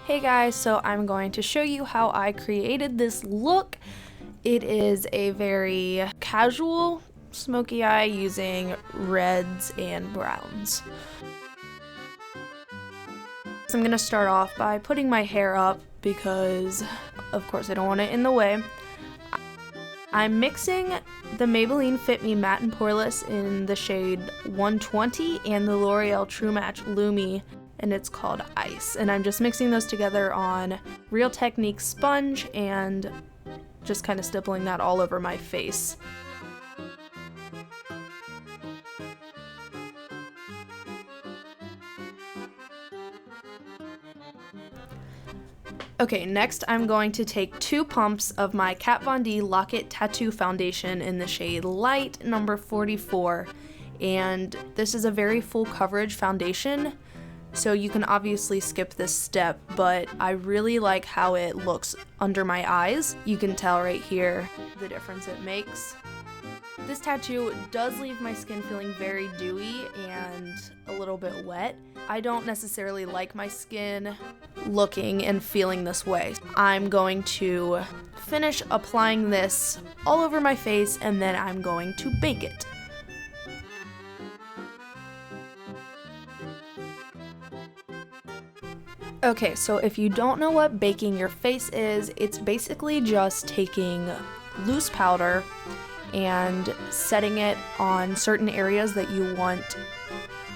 Hey guys, so I'm going to show you how I created this look. It is a very casual smoky eye using reds and browns. So I'm going to start off by putting my hair up because of course I don't want it in the way. I'm mixing the Maybelline Fit Me Matte and Poreless in the shade 120 and the Loreal True Match Lumi, and it's called Ice. And I'm just mixing those together on Real Technique sponge and just kind of stippling that all over my face. Okay, next I'm going to take 2 pumps of my Kat Von D Lock-It Tattoo Foundation in the shade Light number 44, and this is a very full coverage foundation, so you can obviously skip this step, but I really like how it looks under my eyes. You can tell right here the difference it makes. This tattoo does leave my skin feeling very dewy and a little bit wet. I don't necessarily like my skin looking and feeling this way. I'm going to finish applying this all over my face and then I'm going to bake it. Okay, so if you don't know what baking your face is, it's basically just taking loose powder and setting it on certain areas that you want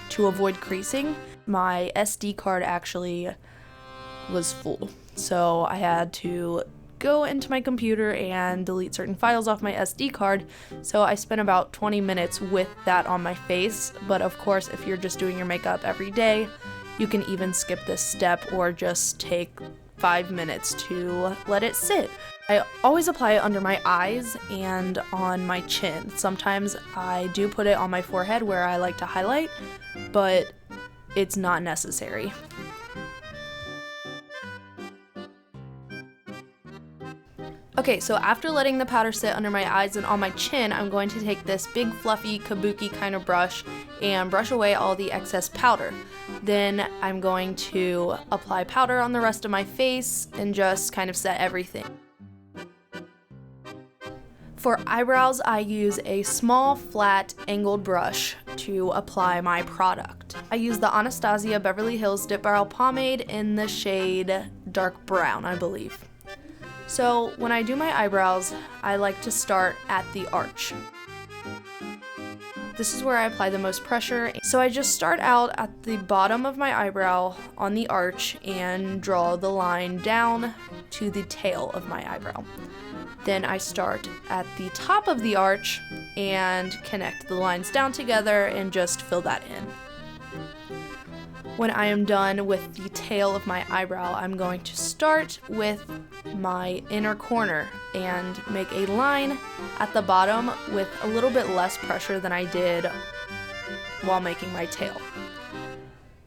to avoid creasing. My SD card actually was full, so I had to go into my computer and delete certain files off my SD card, so I spent about 20 minutes with that on my face. But of course, if you're just doing your makeup every day, you can even skip this step or just take 5 minutes to let it sit. I always apply it under my eyes and on my chin. Sometimes I do put it on my forehead where I like to highlight, but it's not necessary. Okay, so after letting the powder sit under my eyes and on my chin, I'm going to take this big fluffy kabuki kind of brush and brush away all the excess powder. Then I'm going to apply powder on the rest of my face and just kind of set everything. For eyebrows, I use a small, flat, angled brush to apply my product. I use the Anastasia Beverly Hills Dip Brow Pomade in the shade Dark Brown, I believe. So when I do my eyebrows, I like to start at the arch. This is where I apply the most pressure. So I just start out at the bottom of my eyebrow on the arch and draw the line down to the tail of my eyebrow. Then I start at the top of the arch and connect the lines down together and just fill that in. When I am done with the tail of my eyebrow, I'm going to start with my inner corner and make a line at the bottom with a little bit less pressure than I did while making my tail.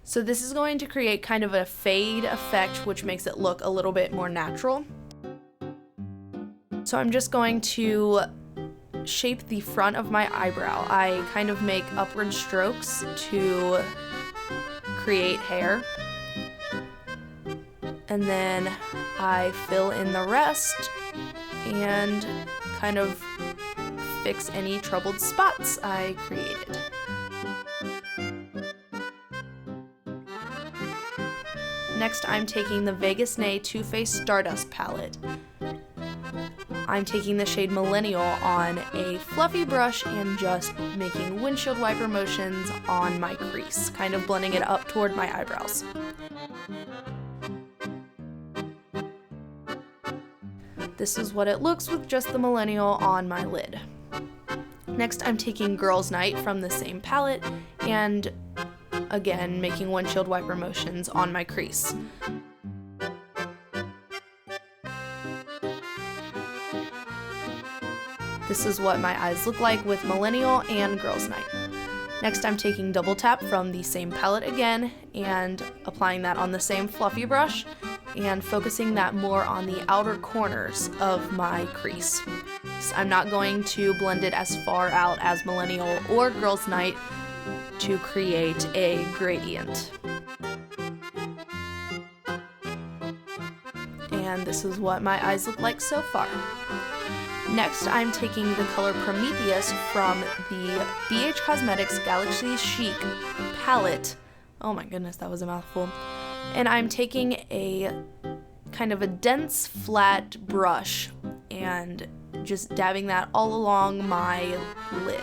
So this is going to create kind of a fade effect, which makes it look a little bit more natural. So I'm just going to shape the front of my eyebrow. I kind of make upward strokes to create hair, and then I fill in the rest and kind of fix any troubled spots I created. Next, I'm taking the Vegas Nay Too Faced Stardust palette. I'm taking the shade Millennial on a fluffy brush and just making windshield wiper motions on my crease, kind of blending it up toward my eyebrows. This is what it looks with just the Millennial on my lid. Next, I'm taking Girls Night from the same palette and again making windshield wiper motions on my crease. This is what my eyes look like with Millennial and Girls Night. Next, I'm taking Double Tap from the same palette again and applying that on the same fluffy brush and focusing that more on the outer corners of my crease. I'm not going to blend it as far out as Millennial or Girls Night to create a gradient. and this is what my eyes look like so far. Next, I'm taking the color Prometheus from the BH Cosmetics Galaxy Chic palette. Oh my goodness, that was a mouthful. And I'm taking a kind of a dense, flat brush and just dabbing that all along my lid.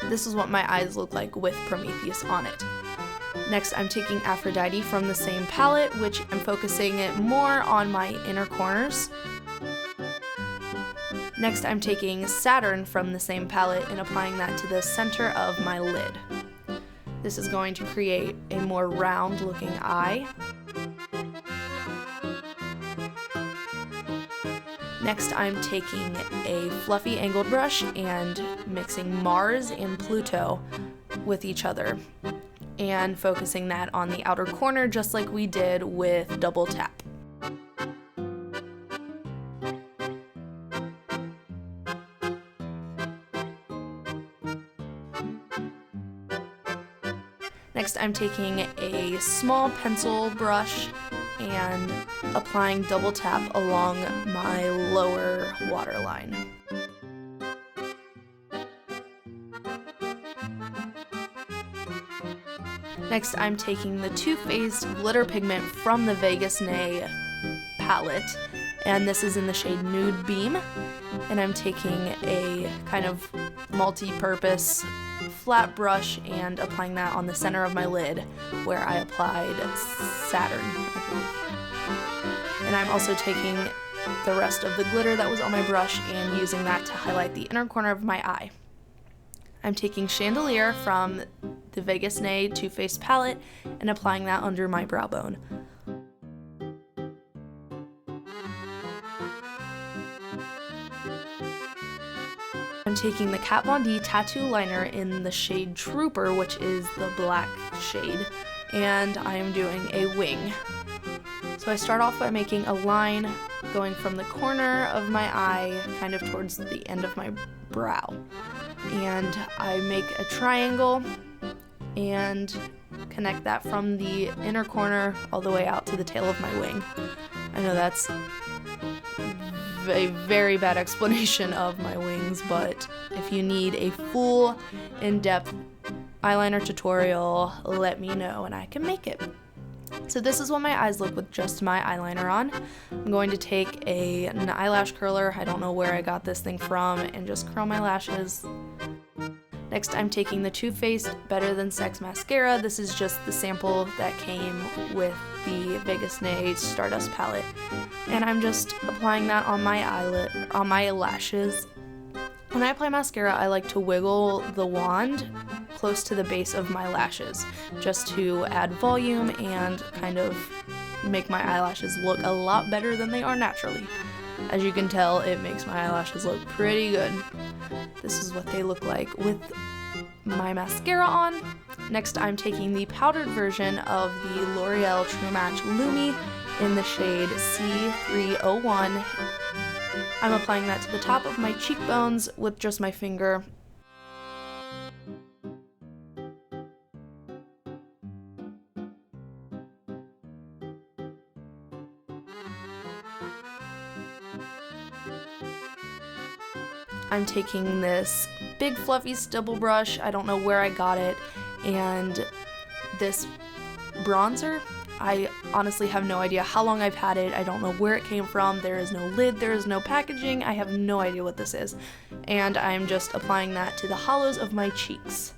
This is what my eyes look like with Prometheus on it. Next, I'm taking Aphrodite from the same palette, which I'm focusing it more on my inner corners. Next, I'm taking Saturn from the same palette and applying that to the center of my lid. This is going to create a more round looking eye. Next, I'm taking a fluffy angled brush and mixing Mars and Pluto with each other and focusing that on the outer corner just like we did with Double Tap. Next, I'm taking a small pencil brush and applying Double Tap along my lower waterline. Next, I'm taking the Too Faced glitter pigment from the Vegas Nay palette, and this is in the shade Nude Beam, and I'm taking a kind of multi-purpose flat brush and applying that on the center of my lid where I applied Saturn, I believe. And I'm also taking the rest of the glitter that was on my brush and using that to highlight the inner corner of my eye. I'm taking Chandelier from the Vegas Nay Too Faced palette and applying that under my brow bone. I'm taking the Kat Von D tattoo liner in the shade Trooper, which is the black shade, and I am doing a wing. So I start off by making a line going from the corner of my eye kind of towards the end of my brow. And I make a triangle and connect that from the inner corner all the way out to the tail of my wing. I know that's a very bad explanation of my wings, but if you need a full in-depth eyeliner tutorial, let me know and I can make it. So this is what my eyes look with just my eyeliner on. I'm going to take an eyelash curler, I don't know where I got this thing from, and just curl my lashes. Next, I'm taking the Too Faced Better Than Sex mascara. This is just the sample that came with the Vegas Nay Stardust palette, and I'm just applying that on my lashes. When I apply mascara, I like to wiggle the wand close to the base of my lashes just to add volume and kind of make my eyelashes look a lot better than they are naturally. As you can tell, it makes my eyelashes look pretty good. This is what they look like with my mascara on. Next, I'm taking the powdered version of the Loreal True Match Lumi in the shade C301. I'm applying that to the top of my cheekbones with just my finger. I'm taking this big fluffy stipple brush, I don't know where I got it, and this bronzer. I honestly have no idea how long I've had it. I don't know where it came from. There is no lid, there is no packaging. I have no idea what this is. And I'm just applying that to the hollows of my cheeks,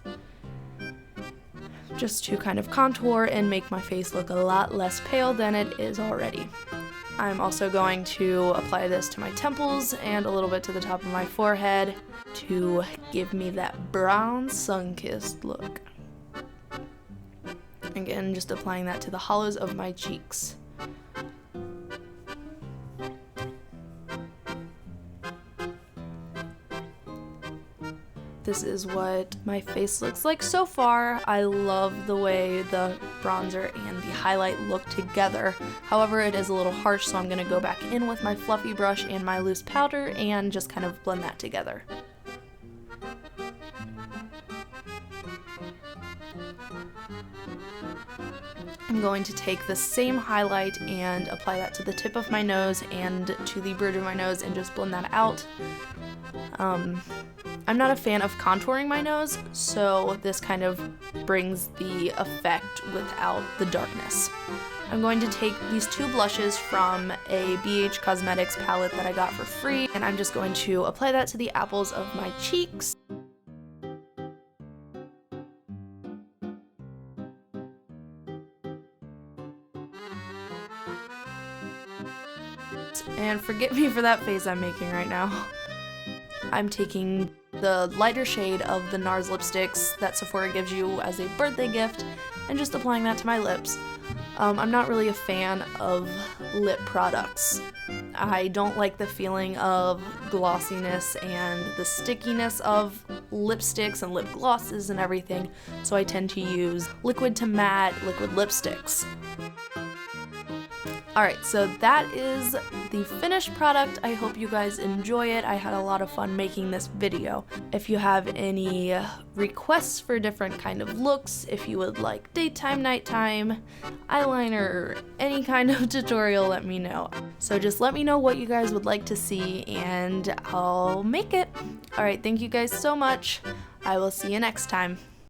just to kind of contour and make my face look a lot less pale than it is already. I'm also going to apply this to my temples and a little bit to the top of my forehead to give me that brown sun-kissed look. Again, just applying that to the hollows of my cheeks. This is what my face looks like so far. I love the way the bronzer and the highlight look together. However, it is a little harsh, so I'm going to go back in with my fluffy brush and my loose powder and just kind of blend that together. I'm going to take the same highlight and apply that to the tip of my nose and to the bridge of my nose and just blend that out. I'm not a fan of contouring my nose, so this kind of brings the effect without the darkness. I'm going to take these two blushes from a BH Cosmetics palette that I got for free, and I'm just going to apply that to the apples of my cheeks. And forgive me for that face I'm making right now. I'm taking the lighter shade of the NARS lipsticks that Sephora gives you as a birthday gift and just applying that to my lips. I'm not really a fan of lip products. I don't like the feeling of glossiness and the stickiness of lipsticks and lip glosses and everything, so I tend to use liquid to matte liquid lipsticks. Alright, so that is the finished product. I hope you guys enjoy it. I had a lot of fun making this video. If you have any requests for different kind of looks, if you would like daytime, nighttime, eyeliner, or any kind of tutorial, let me know. So just let me know what you guys would like to see and I'll make it. Alright, thank you guys so much. I will see you next time.